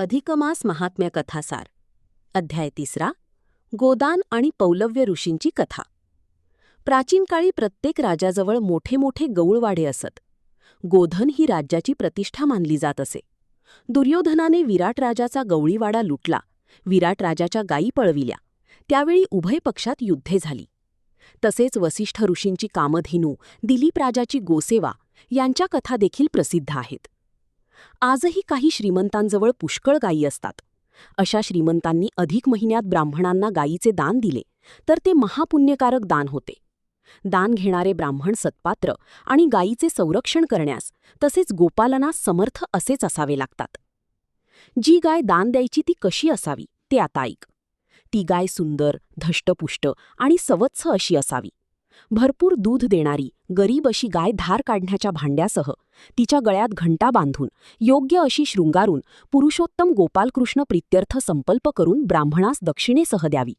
अधिक मास महात्म्य कथासार अध्याय 3 गोदान आणि पौलव्य ऋषींची कथा. प्राचीन काळी प्रत्येक राजाजवळ मोठे मोठे गौळवाडे असत. गोधन ही राज्याची प्रतिष्ठा मानली जात असे. दुर्योधनाने विराट राजाचा गवळीवाडा लुटला, विराट राजाच्या गायी पळविल्या. त्यावेळी उभय पक्षात युद्धे झाली. तसेच वसिष्ठ ऋषींची कामधेनू, दिलीप राजाची गोसेवा यांच्या कथा देखील प्रसिद्ध आहेत. आजही काही श्रीमंतांजवळ पुष्कळ गायी असतात. अशा श्रीमंतांनी अधिक महिन्यात ब्राह्मणांना गायीचे दान दिले तर ते महापुण्यकारक दान होते. दान घेणारे ब्राह्मण सत्पात्र आणि गायीचे संरक्षण करण्यास तसेच गोपालनास समर्थ असेच असावे लागतात. जी गाय दान द्यायची ती कशी असावी ते आता ऐक. ती गाय सुंदर, धष्टपुष्ट आणि सवत्स अशी असावी. भरपूर दूध देणारी गरीब अशी गाय धार काढण्याच्या भांड्यासह तिच्या गळ्यात घंटा बांधून योग्य अशी शृंगारून पुरुषोत्तम गोपालकृष्ण प्रित्यर्थ संकल्प करून ब्राह्मणास दक्षिणेसह द्यावी.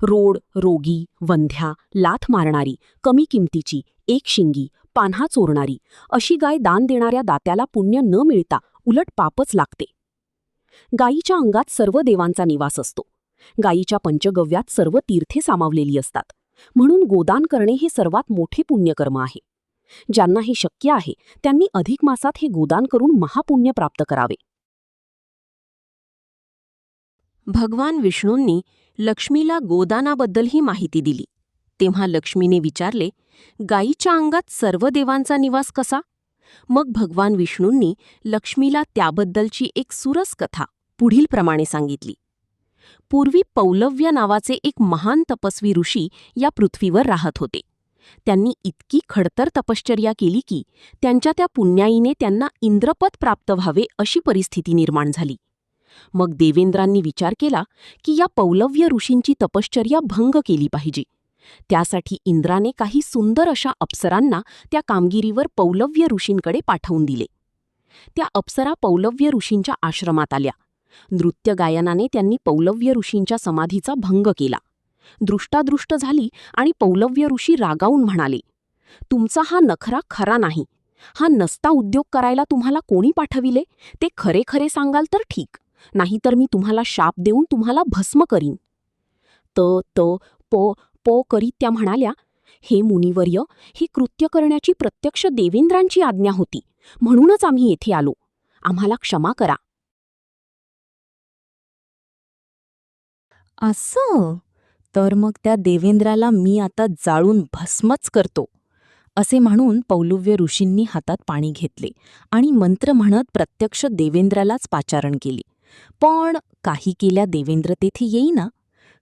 रोड, रोगी, वंध्या, लाथ मारणारी, कमी किमतीची, एक शिंगी, पान्हा चोरणारी अशी गाय दान देणाऱ्या दात्याला पुण्य न मिळता उलट पापच लागते. गायीच्या अंगात सर्व देवांचा निवास असतो. गायीच्या पंचगव्यात सर्व तीर्थे सामावलेली असतात. म्हणून गोदान करणे हे सर्वात मोठे पुण्यकर्म आहे. ज्यांना हे शक्य आहे त्यांनी अधिक मासात हे गोदान करून महापुण्य प्राप्त करावे. भगवान विष्णूंनी लक्ष्मीला गोदानाबद्दल माहिती दिली. तेव्हा लक्ष्मीने विचारले, गायीच्या अंगात सर्व देवांचा निवास कसा? मग भगवान विष्णूंनी लक्ष्मीला त्याबद्दलची एक सुरस कथा पुढील प्रमाणे सांगितली. पूर्वी पौलव्य नावाचे एक महान तपस्वी ऋषी या पृथ्वीवर राहत होते. त्यांनी इतकी खडतर तपश्चर्या केली की त्यांच्या त्या पुण्याईने त्यांना इंद्रपद प्राप्त व्हावे अशी परिस्थिती निर्माण झाली. मग देवेंद्रांनी विचार केला की या पौलव्य ऋषींची तपश्चर्या भंग केली पाहिजे. त्यासाठी इंद्राने काही सुंदर अशा अप्सरांना त्या कामगिरीवर पौलव्य ऋषींकडे पाठवून दिले. त्या अप्सरा पौलव्य ऋषींच्या आश्रमात आल्या. नृत्य गायनाने त्यांनी पौलव्य ऋषींच्या समाधीचा भंग केला. दृष्टादृष्ट झाली आणि पौलव्य ऋषी रागावून म्हणाले, तुमचा हा नखरा खरा नाही. हा नसता उद्योग करायला तुम्हाला कोणी पाठविले ते खरे खरे सांगाल तर ठीक, नाहीतर मी तुम्हाला शाप देऊन तुम्हाला भस्म करीन. पो करीत त्या म्हणाल्या, हे मुनिवर्य, हे कृत्य करण्याची प्रत्यक्ष देवेंद्रांची आज्ञा होती, म्हणूनच आम्ही येथे आलो. आम्हाला क्षमा करा. असं तर मग त्या देवेंद्राला मी आता जाळून भस्मच करतो, असे म्हणून पौलव्य ऋषींनी हातात पाणी घेतले आणि मंत्र म्हणत प्रत्यक्ष देवेंद्रालाच पाचारण केले. पण काही केल्या देवेंद्र तेथे येईना.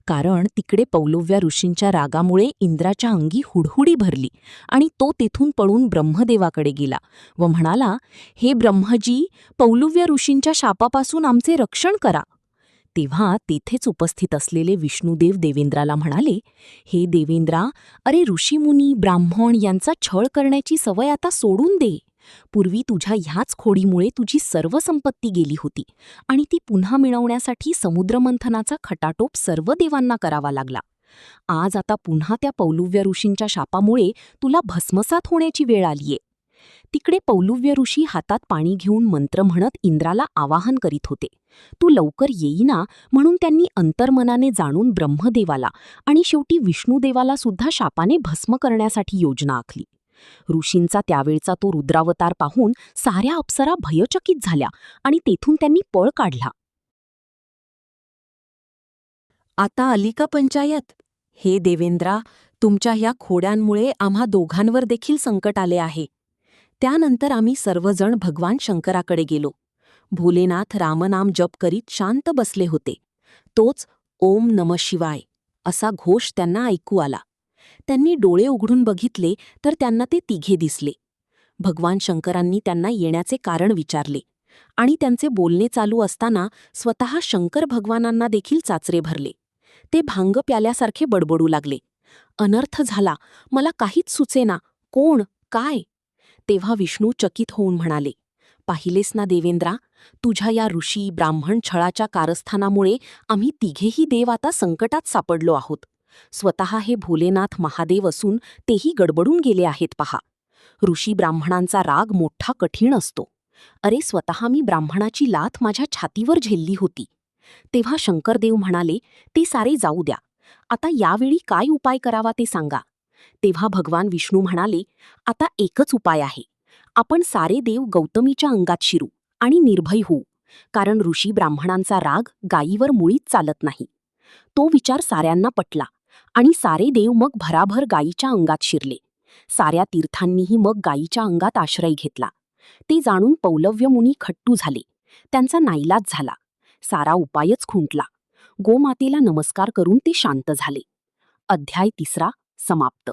कारण तिकडे पौलव्य ऋषींच्या रागामुळे इंद्राच्या अंगी हुडहुडी भरली आणि तो तेथून पळून ब्रह्मदेवाकडे गेला व म्हणाला, हे ब्रह्मजी, पौलव्य ऋषींच्या शापापासून आमचे रक्षण करा. तेव्हा तेथेच उपस्थित असलेले विष्णुदेव देवेंद्राला म्हणाले, हे देवेंद्रा, अरे ऋषीमुनी ब्राह्मण यांचा छळ करण्याची सवय आता सोडून दे. पूर्वी तुझ्या ह्याच खोडीमुळे तुझी सर्व संपत्ती गेली होती आणि ती पुन्हा मिळवण्यासाठी समुद्रमंथनाचा खटाटोप सर्व देवांना करावा लागला. आज आता पुन्हा त्या पौलव्य ऋषींच्या शापामुळे तुला भस्मसात होण्याची वेळ आलीये. तिकडे पौलव्य ऋषी हातात पाणी घेऊन मंत्र म्हणत इंद्राला आवाहन करीत होते. तू लवकर येईना म्हणून त्यांनी अंतर्मनाने जाणून ब्रह्मदेवाला आणि शेवटी विष्णुदेवाला सुद्धा शापाने भस्म करण्यासाठी योजना आखली. ऋषींचा त्यावेळचा तो रुद्रावतार पाहून साऱ्या अप्सरा भयचकित झाल्या आणि तेथून त्यांनी पळ काढला. आता आली का पंचायत? हे देवेंद्रा, तुमच्या ह्या खोड्यांमुळे आम्हा दोघांवर देखील संकट आले आहे. त्यानंतर आम्ही सर्वजण भगवान शंकराकडे गेलो. भोलेनाथ रामनाम जप करीत शांत बसले होते. तोच ओम नमः शिवाय असा घोष त्यांना ऐकू आला. त्यांनी डोळे उघडून बघितले तर त्यांना ते तिघे दिसले. भगवान शंकरांनी त्यांना येण्याचे कारण विचारले आणि त्यांचे बोलणे चालू असताना स्वतः शंकर भगवानांना देखील चाचरे भरले. ते भांग प्याल्यासारखे बडबडू लागले. अनर्थ झाला, मला काहीच सुचेना, कोण काय? तेव्हा विष्णू चकित होऊन म्हणाले, पाहिलेस ना देवेंद्रा, तुझ्या या ऋषी ब्राह्मण छळाच्या कारस्थानामुळे आम्ही तिघेही देव आता संकटात सापडलो आहोत. स्वतः हे भोलेनाथ महादेव असून तेही गडबडून गेले आहेत पहा. ऋषी ब्राह्मणांचा राग मोठा कठीण असतो. अरे स्वतः मी ब्राह्मणाची लाथ माझ्या छातीवर झेलली होती. तेव्हा शंकरदेव म्हणाले, ते सारे जाऊ द्या. आता यावेळी काय उपाय करावा ते सांगा. तेव्हा भगवान विष्णू म्हणाले, आता एकच उपाय आहे. आपण सारे देव गौतमीच्या अंगात शिरू आणि निर्भय होऊ, कारण ऋषी ब्राह्मणांचा राग गायीवर मुळीच चालत नाही. तो विचार साऱ्यांना पटला आणि सारे देव मग भराभर गायीच्या अंगात शिरले. साऱ्या तीर्थांनीही मग गायीच्या अंगात आश्रय घेतला. ते जाणून पौलव्य मुनी खट्टू झाले. त्यांचा नाईलाज झाला. सारा उपायच खुंटला. गोमातेला नमस्कार करून ते शांत झाले. अध्याय 3 समाप्त.